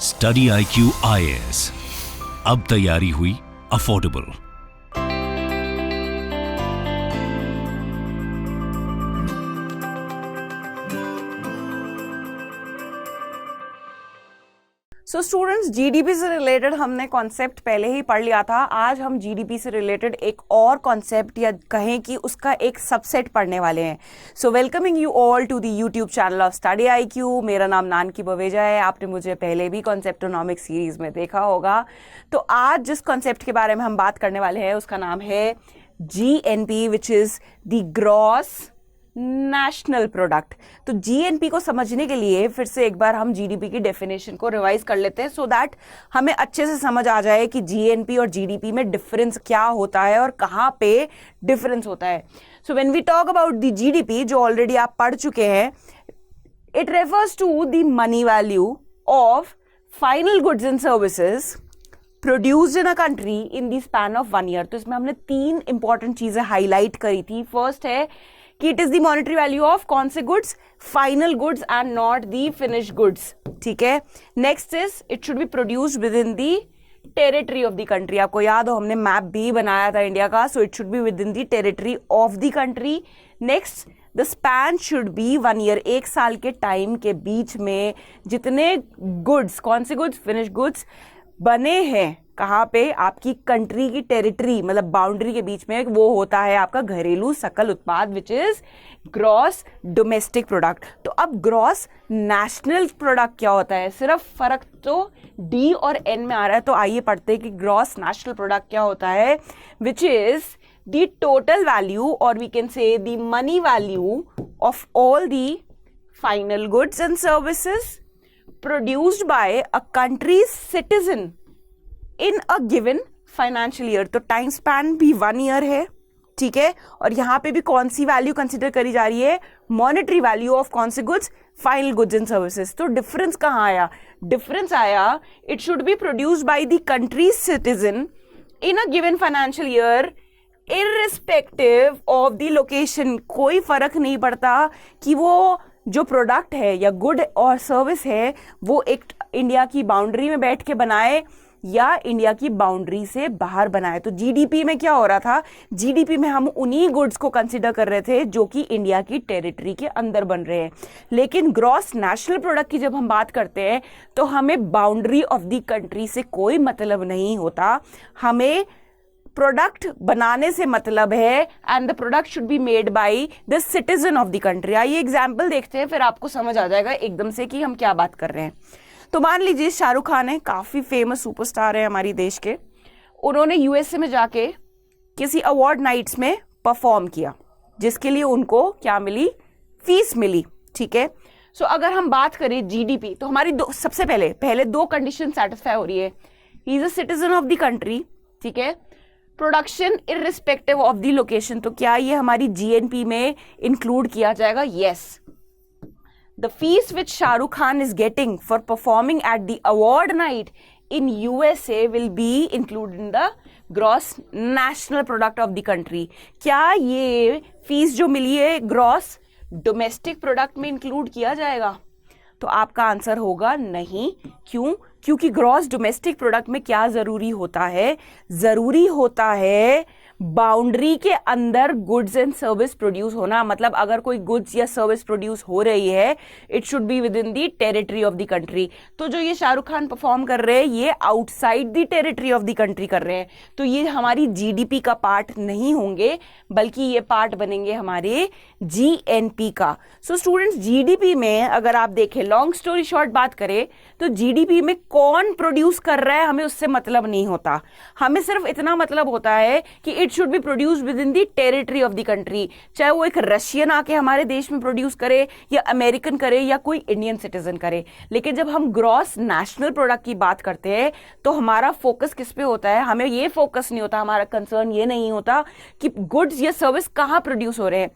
Study IQ IAS, अब तैयारी हुई अफोर्डेबल। सो स्टूडेंट्स, जीडीपी से रिलेटेड हमने कॉन्सेप्ट पहले ही पढ़ लिया था। आज हम जीडीपी से रिलेटेड एक और कॉन्सेप्ट या कहें कि उसका एक सबसेट पढ़ने वाले हैं। So welcoming you all to the YouTube channel of study IQ। मेरा नाम नानकी बवेजा है। आपने मुझे पहले भी कॉन्सेप्टोनॉमिक्स सीरीज में देखा होगा। तो आज जिस कॉन्सेप्ट के बारे में हम बात करने वाले हैं उसका नाम है GNP, which is the gross national product. तो जीएनपी को समझने के लिए फिर से एक बार हम जीडीपी की डेफिनेशन को रिवाइज कर लेते हैं, सो दैट हमें अच्छे से समझ आ जाए कि जीएनपी और जीडीपी में डिफरेंस क्या होता है और कहाँ पे डिफरेंस होता है। So when we talk about the GDP, जो ऑलरेडी आप पढ़ चुके हैं, it refers to the money value of final goods and services produced in a country in the span of 1 year. तो इसमें हमने 3 इंपॉर्टेंट चीजें हाईलाइट करी थी। फर्स्ट है कि it is the monetary value of कौन से goods, final goods and not the finished goods. ठीक है। Next is it should be produced within the territory of the country. आपको याद हो हमने मैप भी बनाया था इंडिया का, so it should be with in the territory of the country. Next, the span should be 1 year, 1 साल के टाइम के बीच में जितने गुड्स, कौन से गुड्स, फिनिश्ड गुड्स बने हैं कहाँ पे, आपकी कंट्री की टेरिटरी मतलब बाउंड्री के बीच में, वो होता है आपका घरेलू सकल उत्पाद, which is gross domestic product. तो अब ग्रॉस नेशनल प्रोडक्ट क्या होता है, सिर्फ फर्क तो डी और एन में आ रहा है। तो आइए पढ़ते हैं कि ग्रॉस नेशनल प्रोडक्ट क्या होता है, which is the total value और we can say the money value of all the final goods and services produced by a country citizen in a given financial year. तो time span भी 1 year है। ठीक है। और यहां पे भी कौन सी वैल्यू कंसिडर करी जा रही है, मॉनेटरी वैल्यू ऑफ कौन से goods, final goods and services. तो डिफरेंस कहां आया, डिफरेंस आया it should be produced by the country citizen in a given financial year irrespective of the location. कोई फर्क नहीं पड़ता कि वो जो प्रोडक्ट है या गुड और सर्विस है वो एक इंडिया की बाउंड्री में बैठ के बनाए या इंडिया की बाउंड्री से बाहर बनाए। तो जीडीपी में क्या हो रहा था, जीडीपी में हम उन्हीं गुड्स को कंसीडर कर रहे थे जो कि इंडिया की टेरिटरी के अंदर बन रहे हैं। लेकिन ग्रॉस नेशनल प्रोडक्ट की जब हम बात करते हैं तो हमें बाउंड्री ऑफ द कंट्री से कोई मतलब नहीं होता, हमें प्रोडक्ट बनाने से मतलब है, and the product should be made by the citizen of the country. आइए एग्जाम्पल देखते हैं, फिर आपको समझ आ जाएगा एकदम से कि हम क्या बात कर रहे हैं। तो मान लीजिए शाहरुख खान है, काफी फेमस सुपरस्टार है हमारी देश के, उन्होंने यूएसए में जाके किसी अवार्ड नाइट्स में परफॉर्म किया, जिसके लिए उनको क्या मिली, फीस मिली। ठीक है। सो अगर हम बात करें जीडीपी, तो हमारी सबसे पहले 2 कंडीशन सेटिस्फाई हो रही है, he is a citizen of the country. ठीक है। Production irrespective of the location. तो क्या ये हमारी जीएनपी में इंक्लूड किया जाएगा? Yes. The fees which Shah Rukh Khan is getting for performing at the award night in USA will be included in the gross national product of the country. क्या ये fees जो मिली है gross domestic product में include किया जाएगा? तो आपका answer होगा नहीं। क्यों? क्योंकि ग्रॉस डोमेस्टिक प्रोडक्ट में क्या जरूरी होता है, जरूरी होता है बाउंड्री के अंदर गुड्स एंड सर्विस प्रोड्यूस होना। मतलब अगर कोई गुड्स या सर्विस प्रोड्यूस हो रही है, it should be with in the territory of the country. तो जो ये शाहरुख खान परफॉर्म कर रहे हैं ये outside the territory of the country कर रहे हैं, तो ये हमारी जीडीपी का पार्ट नहीं होंगे, बल्कि ये पार्ट बनेंगे हमारे जीएनपी का। सो स्टूडेंट्स, जीडीपी में अगर आप देखें, लॉन्ग स्टोरी शॉर्ट बात करें, तो जीडीपी में कौन प्रोड्यूस कर रहा है हमें उससे मतलब नहीं होता, हमें सिर्फ इतना मतलब होता है कि it should be produced within the territory of the country. चाहे वो एक रशियन आके हमारे देश में प्रोड्यूस करे या अमेरिकन करे या कोई इंडियन सिटीजन करे। लेकिन जब हम ग्रॉस नेशनल प्रोडक्ट की बात करते हैं तो हमारा फोकस किस पे होता है, हमें ये फोकस नहीं होता, हमारा कंसर्न ये नहीं होता कि गुड्स या सर्विस कहाँ प्रोड्यूस हो रहे हैं,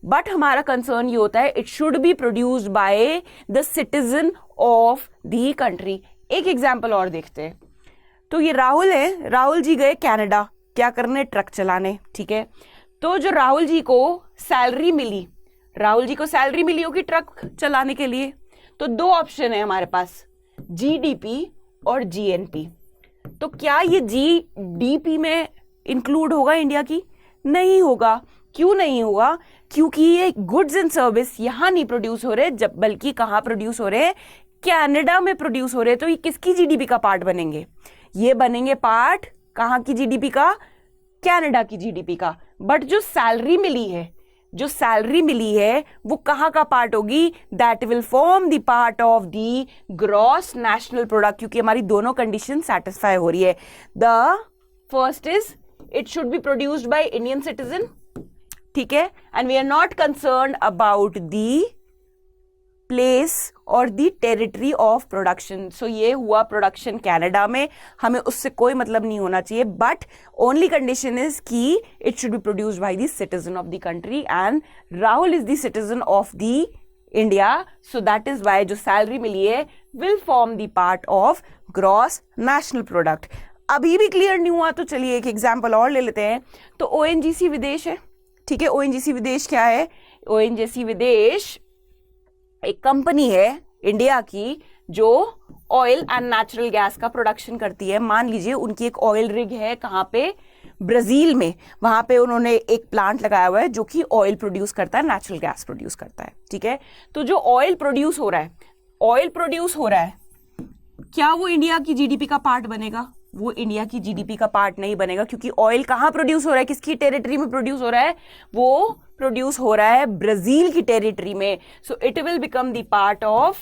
बट हमारा कंसर्न ये होता है it should be produced by the citizen of the country. एक एग्जाम्पल और देखते हैं। तो ये राहुल है, राहुल जी गए कनाडा, क्या करने, ट्रक चलाने। ठीक है। तो जो राहुल जी को सैलरी मिली, राहुल जी को सैलरी मिली होगी ट्रक चलाने के लिए, तो 2 ऑप्शन है हमारे पास, जीडीपी और जीएनपी। तो क्या ये जीडीपी में इंक्लूड होगा इंडिया की? नहीं होगा। क्यों नहीं होगा? क्योंकि ये गुड्स एंड सर्विस यहां नहीं प्रोड्यूस हो रहे, जब बल्कि कहां प्रोड्यूस हो रहे? कनाडा में प्रोड्यूस हो रहे। तो ये किसकी जीडीपी का पार्ट बनेंगे? ये बनेंगे पार्ट कहां की जीडीपी का? कनाडा की जीडीपी का। बट जो सैलरी मिली है वो कहां का पार्ट होगी? That will form the part of the gross national product, क्योंकि हमारी दोनों कंडीशन सेटिस्फाई हो रही है। The first is it should be produced by Indian citizen, ठीक है, and we are not concern about the place और the territory of production. So ये हुआ प्रोडक्शन कनाडा में, हमें उससे कोई मतलब नहीं होना चाहिए, बट ओनली कंडीशन इज कि it should be produced by the citizen of the country, and Rahul is the citizen of the India, so that is why जो सैलरी मिली है will form the part of gross national product. अभी भी clear नहीं हुआ तो चलिए एक एग्जाम्पल और ले लेते हैं। तो ओएनजीसी विदेश है, ठीक है। ओएनजीसी विदेश क्या है? ओएनजीसी विदेश एक कंपनी है इंडिया की जो ऑयल एंड नेचुरल गैस का प्रोडक्शन करती है। मान लीजिए उनकी एक ऑयल रिग है, कहां पे? ब्राजील में। वहां पे उन्होंने एक प्लांट लगाया हुआ है जो कि ऑयल प्रोड्यूस करता है, नेचुरल गैस प्रोड्यूस करता है, ठीक है। तो जो ऑयल प्रोड्यूस हो रहा है, क्या वो इंडिया की जीडीपी का पार्ट बनेगा? वो इंडिया की जीडीपी का पार्ट नहीं बनेगा, क्योंकि ऑयल कहां प्रोड्यूस हो रहा है? किसकी टेरिटरी में प्रोड्यूस हो रहा है? वो प्रोड्यूस हो रहा है ब्राजील की टेरिटरी में। So it will become the part of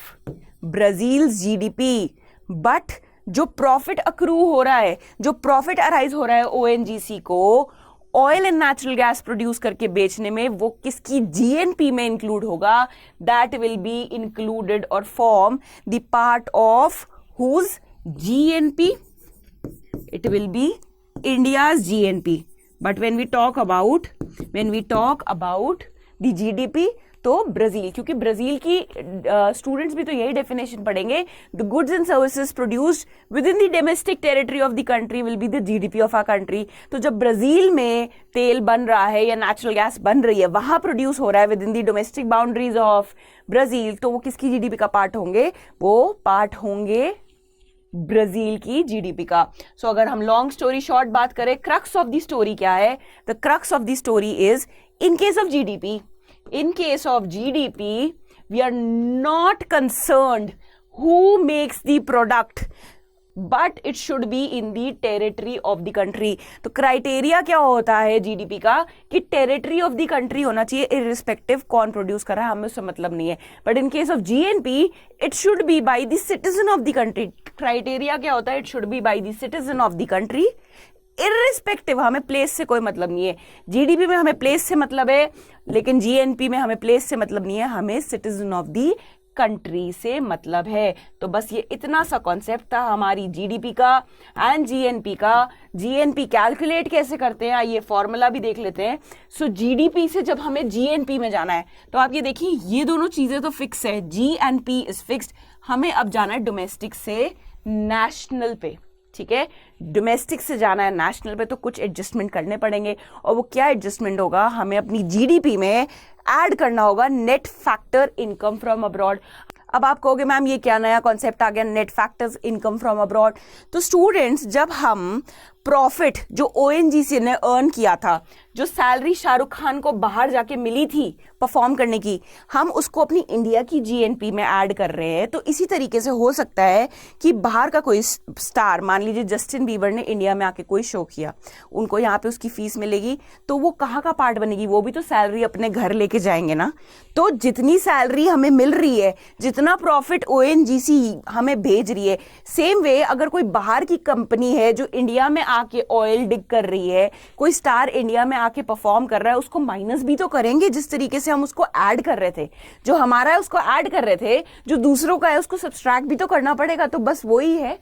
Brazil GDP. But जो प्रॉफिट अक्रू हो रहा है, जो प्रॉफिट अराइज हो रहा है ओएनजीसी को oil and natural gas produce करके बेचने में, वो किसकी? जीएनपी में इंक्लूड होगा। दैट विल बी इंक्लूडेड और form the part of whose GNP? It will be India's GNP. But when we talk about the GDP, तो ब्राजील, क्योंकि ब्राजील की स्टूडेंट्स भी तो यही डेफिनेशन पढ़ेंगे, the goods and services produced within the domestic territory of the country will be the GDP of our country. तो जब Brazil में तेल बन रहा है या नेचुरल गैस बन रही है, वहां प्रोड्यूस हो रहा है with in the domestic boundaries of Brazil, तो वो किसकी जीडीपी का पार्ट होंगे? वो पार्ट होंगे ब्राजील की जीडीपी का। सो अगर हम लॉन्ग स्टोरी शॉर्ट बात करें, क्रक्स ऑफ द स्टोरी क्या है? The crux of the story is in case of GDP, we are not concerned who makes the product, but it should be in the territory of the country. तो criteria क्या होता है GDP का? कि territory of the country होना चाहिए, irrespective कौन produce कर रहा है, हमें उससे मतलब नहीं है। But in case of GNP it should B bye the citizen of the country. Criteria क्या होता है? It should B bye the citizen of the country, irrespective, हमें प्लेस से कोई मतलब नहीं है। जीडीपी में हमें प्लेस से मतलब है, लेकिन जीएनपी में हमें प्लेस से मतलब नहीं है, हमें सिटीजन ऑफ द कंट्री से मतलब है। तो बस ये इतना सा कॉन्सेप्ट था हमारी जीडीपी का एंड जीएनपी का। जीएनपी कैलकुलेट कैसे करते हैं ये फॉर्मूला भी देख लेते हैं। सो जीडीपी से जब हमें जीएनपी में जाना है, तो आप ये देखिए, ये दोनों चीजें तो फिक्स है, जी एंड पी इज फिक्स्ड। हमें अब जाना है डोमेस्टिक से नेशनल पे, ठीक है। डोमेस्टिक से जाना है नेशनल पे, तो कुछ एडजस्टमेंट करने पड़ेंगे। और वो क्या एडजस्टमेंट होगा? हमें अपनी जीडीपी में ऐड करना होगा net factor income from abroad. अब आप कहोगे मैम ये क्या नया कॉन्सेप्ट आ गया, net factors income from abroad? तो स्टूडेंट्स, जब हम प्रॉफिट जो ओएनजीसी ने अर्न किया था, जो सैलरी शाहरुख खान को बाहर जाके मिली थी परफॉर्म करने की, हम उसको अपनी इंडिया की जीएनपी में ऐड कर रहे हैं। तो इसी तरीके से हो सकता है कि बाहर का कोई स्टार, मान लीजिए जस्टिन बीबर ने इंडिया में आके कोई शो किया, उनको यहाँ पे उसकी फीस मिलेगी, तो वो कहाँ का पार्ट बनेगी? वो भी तो सैलरी अपने घर लेके जाएंगे ना। तो जितनी सैलरी हमें मिल रही है, जितना प्रॉफिट ओएनजीसी हमें भेज रही है, सेम वे अगर कोई बाहर की कंपनी है जो इंडिया में आके ऑयल डिग कर रही है, कोई स्टार इंडिया में आके परफॉर्म कर रहा है, उसको माइनस भी तो करेंगे जिस तरीके से हम उसको ऐड कर रहे थे। जो हमारा है उसको ऐड कर रहे थे, जो दूसरों का है उसको सब्सट्रैक्ट भी तो करना पड़ेगा। तो बस वही है।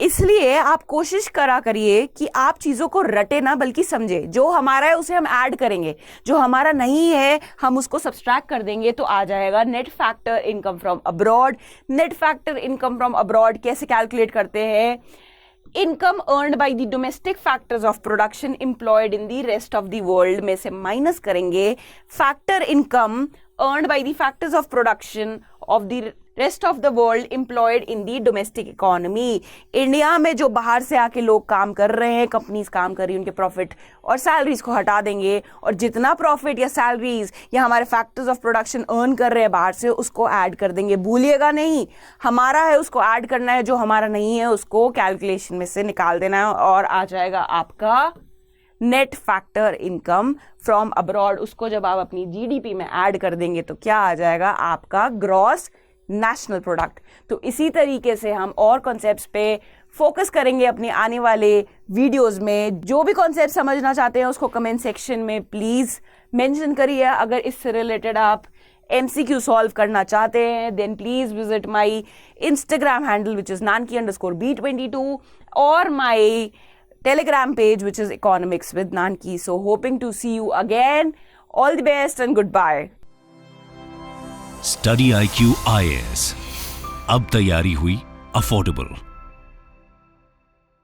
इसलिए आप कोशिश करा करिए कि आप चीजों को रटे ना, बल्कि समझे। जो हमारा है उसे हम ऐड करेंगे, जो हमारा नहीं है हम उसको सब्सट्रैक्ट कर देंगे, तो आ जाएगा net factor income from abroad. Net factor income from abroad कैसे कैलकुलेट करते हैं? Income earned by the domestic factors of production employed in the rest of the world में से माइनस करेंगे factor income earned by the factors of production of the rest of the world employed in the domestic economy. India में जो बाहर से आके लोग काम कर रहे हैं, कंपनीज काम कर रही हैं, उनके प्रॉफिट और सैलरीज को हटा देंगे और जितना प्रॉफिट या सैलरीज या हमारे फैक्टर्स ऑफ प्रोडक्शन अर्न कर रहे हैं बाहर से, उसको ऐड कर देंगे। भूलिएगा नहीं, हमारा है उसको ऐड करना है, जो हमारा नहीं है उसको कैलकुलेशन में से निकाल देना है और आ जाएगा आपका net factor income from abroad. उसको जब आप अपनी जीडीपी में ऐड कर देंगे तो क्या आ जाएगा आपका ग्रॉस नेशनल प्रोडक्ट। तो इसी तरीके से हम और कॉन्सेप्ट्स पे फोकस करेंगे अपने आने वाले वीडियोस में। जो भी कॉन्सेप्ट समझना चाहते हैं उसको कमेंट सेक्शन में प्लीज मेंशन करिए। अगर इससे रिलेटेड आप MCQ सॉल्व करना चाहते हैं then please visit my Instagram handle which is nanki_B22 और माई Telegram page which is Economics with Nanki. So hoping to see you again. All the best and goodbye. Study IQ IAS अब तैयारी हुई affordable.